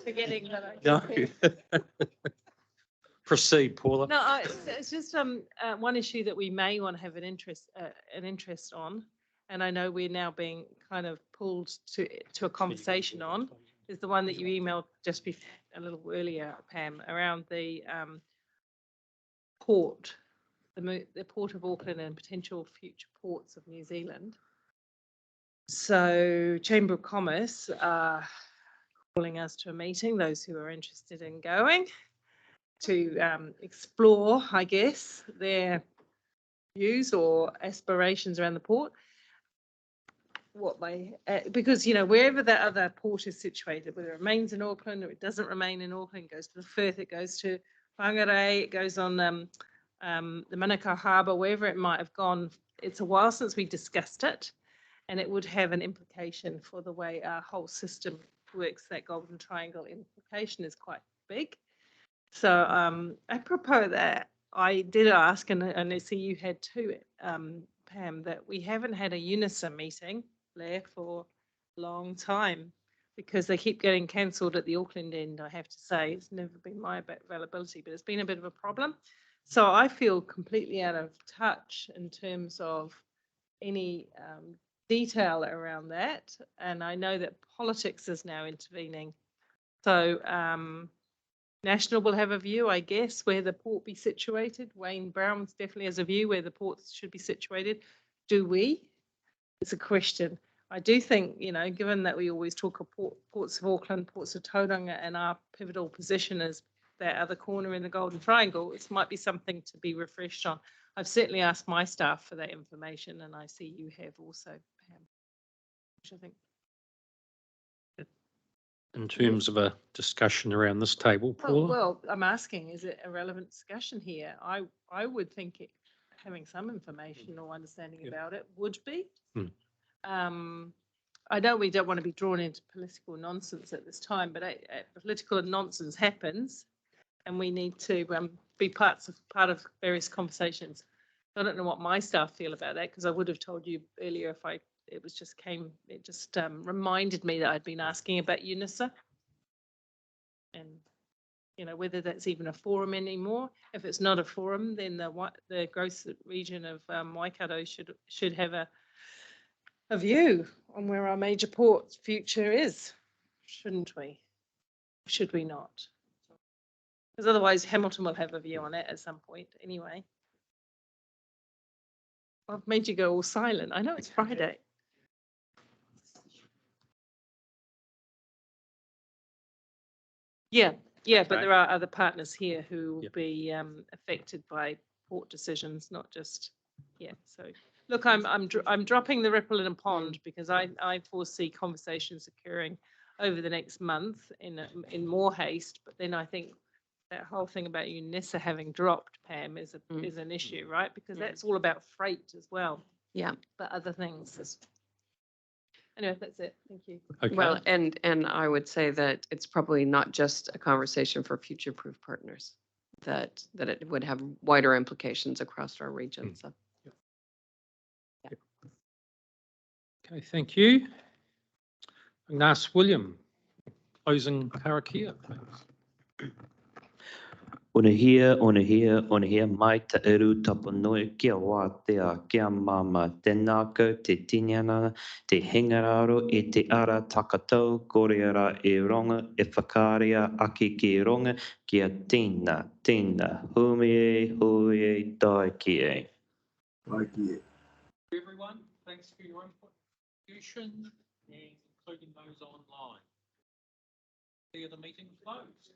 Forgetting that I. No. Proceed, Paula. No, it's just one issue that we may want to have an interest on, and I know we're now being kind of pulled to a conversation on, is the one that you emailed just a little earlier, Pam, around the port, the Port of Auckland and potential future ports of New Zealand. So Chamber of Commerce are calling us to a meeting, those who are interested in going, to explore, I guess, their views or aspirations around the port. Because, you know, wherever that other port is situated, whether it remains in Auckland or it doesn't remain in Auckland, it goes to the Firth, it goes to Whangarei, it goes on the Manukau Harbour, wherever it might have gone. It's a while since we discussed it, and it would have an implication for the way our whole system works. That Golden Triangle implication is quite big. So I propose that I did ask, and I see you had too, Pam, that we haven't had a UNISA meeting there for a long time because they keep getting cancelled at the Auckland end, I have to say. It's never been my availability, but it's been a bit of a problem. So I feel completely out of touch in terms of any detail around that. And I know that politics is now intervening. So National will have a view, I guess, where the port be situated. Wayne Brown's definitely has a view where the ports should be situated. Do we? It's a question. I do think, you know, given that we always talk of ports of Auckland, ports of Tauranga, and our pivotal position is that other corner in the Golden Triangle, it might be something to be refreshed on. I've certainly asked my staff for that information, and I see you have also, Pam, which I think. In terms of a discussion around this table, Paula? Well, I'm asking, is it a relevant discussion here? I would think having some information or understanding about it would be. I know we don't want to be drawn into political nonsense at this time, but political nonsense happens, and we need to be part of various conversations. I don't know what my staff feel about that, because I would have told you earlier if it just reminded me that I'd been asking about UNISA, and you know whether that's even a forum anymore. If it's not a forum, then the growth region of Waikato should have a view on where our major port's future is, shouldn't we? Should we not? Because otherwise Hamilton will have a view on it at some point anyway. I've made you go all silent. I know it's Friday. Yeah, but there are other partners here who will be affected by port decisions, not just, so look, I'm dropping the ripple in a pond because I foresee conversations occurring over the next month in more haste, but then I think that whole thing about UNISA having dropped, Pam, is an issue, right? Because that's all about freight as well. Yeah. But other things. Anyway, that's it. Thank you. Okay. Well, and I would say that it's probably not just a conversation for future-proof partners, that it would have wider implications across our region. So. Okay, thank you. I'm going to ask William, closing Karakia, please. Ona hia, mai ta eru tapanui kia wātea, kia mama, te nākau, te tiniana, te hingararo, e te ara takatau, koriara e ronga, e whakaria aki ki ronga, kia tina, huie, tai kie. Everyone, thanks for your input, contribution, including those online. The meeting closed.